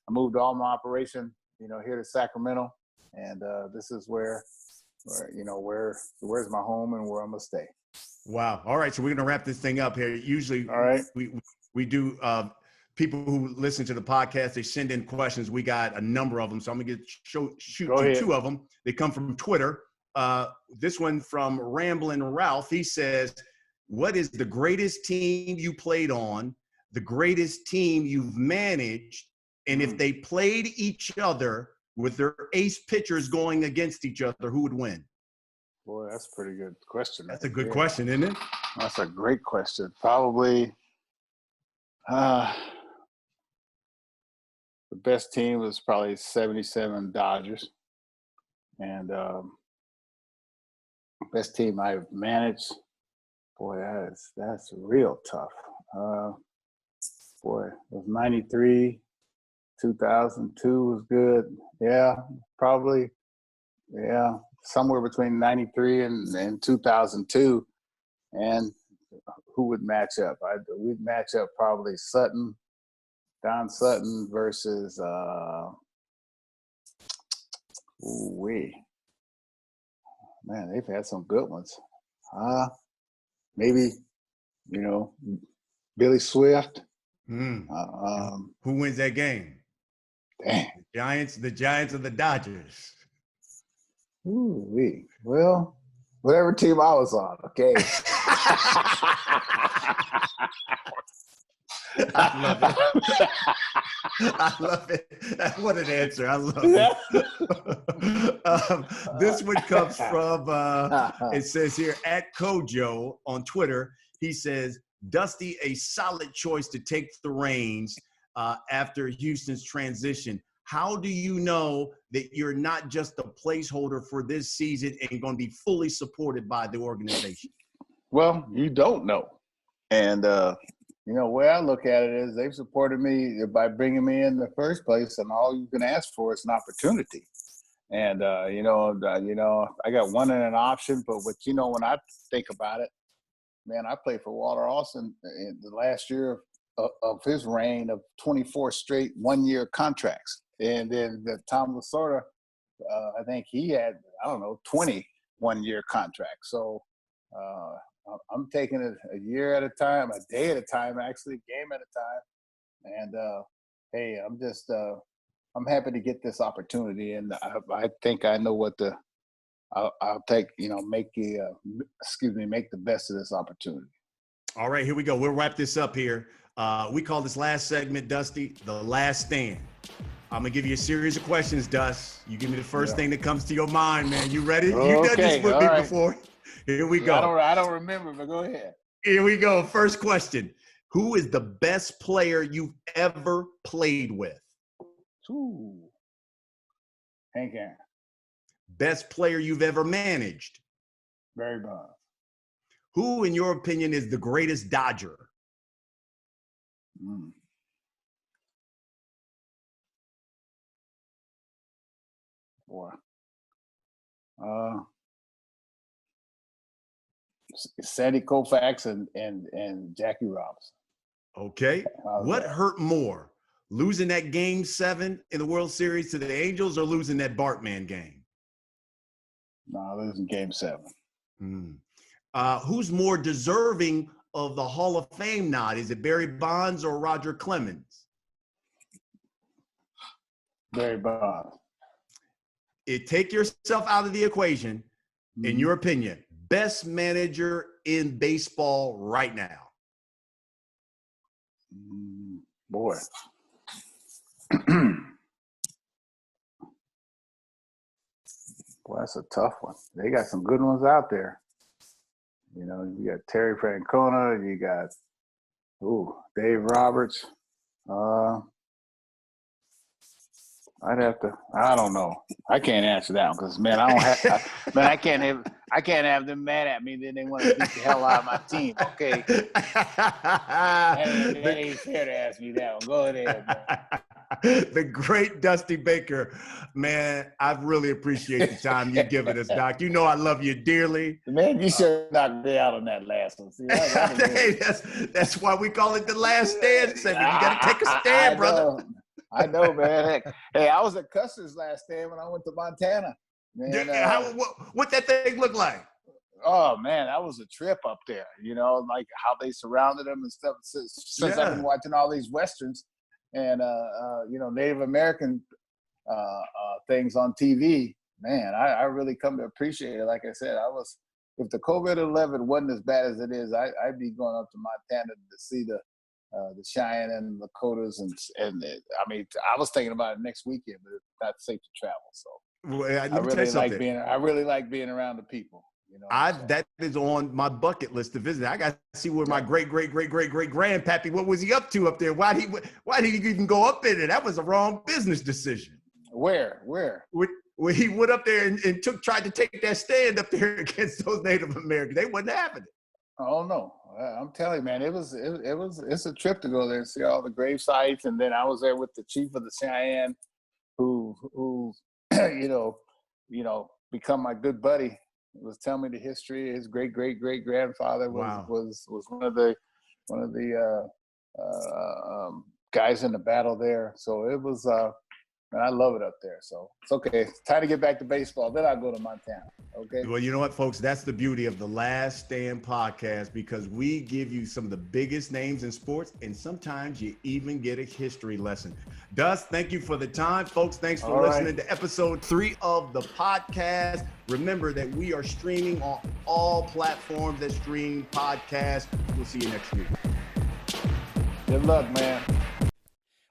I moved all my operation, here to Sacramento, and this is where where's my home and where I'm gonna stay. Wow. All right. So we're going to wrap this thing up here. Usually All right. we do people who listen to the podcast, they send in questions. We got a number of them. So I'm going to shoot you two of them. They come from Twitter. This one from Ramblin' Ralph. He says, what is the greatest team you played on, the greatest team you've managed, and if they played each other with their ace pitchers going against each other, who would win? Boy, that's a pretty good question. That's a good question, isn't it? That's a great question. Probably the best team was probably 77 Dodgers. And best team I've managed, boy, that's real tough. Boy, it was 93, 2002 was good. Yeah, probably, yeah. Somewhere between 93 and 2002. And who would match up? We'd match up probably Don Sutton versus man, they've had some good ones. Maybe, Billy Swift. Who wins that game? Dang. The Giants or the Dodgers? Ooh-wee. Well, whatever team I was on, okay. I love it. What an answer. I love it. This one comes from, it says here, @Kojo on Twitter. He says, Dusty, a solid choice to take the reins after Houston's transition. How do you know that you're not just a placeholder for this season and going to be fully supported by the organization? Well, you don't know. And, the way I look at it is they've supported me by bringing me in the first place, and all you can ask for is an opportunity. And, I got one in an option, but when I think about it, man, I played for Walter Austin in the last year of his reign of 24 straight one-year contracts. And then Tom Lasorda, I think he had, 20 one-year contracts. So I'm taking it a year at a time, a day at a time, actually, game at a time. And, hey, I'm happy to get this opportunity. And I think I know what I'll take, make the best of this opportunity. All right, here we go. We'll wrap this up here. We call this last segment, Dusty, The Last Stand. I'm going to give you a series of questions, Dust. You give me the first thing that comes to your mind, man. You ready? You've done this with me before. Here we go. I don't remember, but go ahead. Here we go. First question. Who is the best player you've ever played with? Ooh. Hank Aaron. Best player you've ever managed? Barry Bonds. Who, in your opinion, is the greatest Dodger? Boy. Sandy Koufax and Jackie Robinson. Okay. What hurt more, losing that Game 7 in the World Series to the Angels or losing that Bartman game? No, losing Game 7. Who's more deserving of the Hall of Fame nod? Is it Barry Bonds or Roger Clemens? Barry Bonds. Take yourself out of the equation. In your opinion, best manager in baseball right now? Boy. Boy, that's a tough one. They got some good ones out there. You got Terry Francona, you got Dave Roberts. I don't know. I can't answer that one because, man, I can't have them mad at me. Then they want to beat the hell out of my team. Okay. That ain't fair to ask me that one. Go ahead, man. The great Dusty Baker, man, I really appreciate the time you've given us, Doc. You know I love you dearly. Man, you should knock me out on that last one. See, hey, that's why we call it the last stand segment. You got to take a stand, brother. I know, man. Hey, I was at Custer's last stand when I went to Montana. Man, what that thing look like? oh man, that was a trip up there. Like how they surrounded them and stuff. Since I've been watching all these westerns and Native American things on TV, man, I really come to appreciate it. Like I said, if the COVID-11 wasn't as bad as it is, I'd be going up to Montana to see the Cheyenne and the Lakotas, and I was thinking about it next weekend, but it's not safe to travel. So I really like being around the people. That is on my bucket list to visit. I got to see where my great grandpappy, what was he up to up there? Why did he even go up there? That was a wrong business decision. Where? Where he went up there and tried to take that stand up there against those Native Americans. They wasn't having it. Oh no, I'm telling you, man, it's a trip to go there and see all the grave sites. And then I was there with the chief of the Cheyenne, who become my good buddy. He was telling me the history. His great grandfather was one of the guys in the battle there. So it was. And I love it up there. So it's okay. It's time to get back to baseball. Then I'll go to Montana. Okay. Well, you know what, folks? That's the beauty of the Last Stand podcast, because we give you some of the biggest names in sports, and sometimes you even get a history lesson. Dust, thank you for the time. Folks, thanks for listening to episode 3 of the podcast. Remember that we are streaming on all platforms that stream podcasts. We'll see you next week. Good luck, man.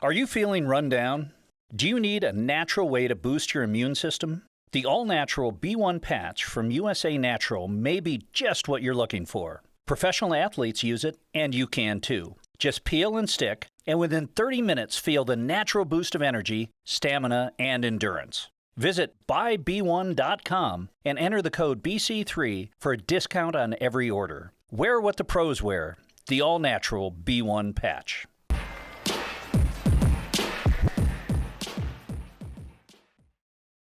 Are you feeling run down? Do you need a natural way to boost your immune system? The all-natural B1 patch from USA Natural may be just what you're looking for. Professional athletes use it, and you can too. Just peel and stick, and within 30 minutes feel the natural boost of energy, stamina, and endurance. Visit buyb1.com and enter the code BC3 for a discount on every order. Wear what the pros wear, the all-natural B1 patch.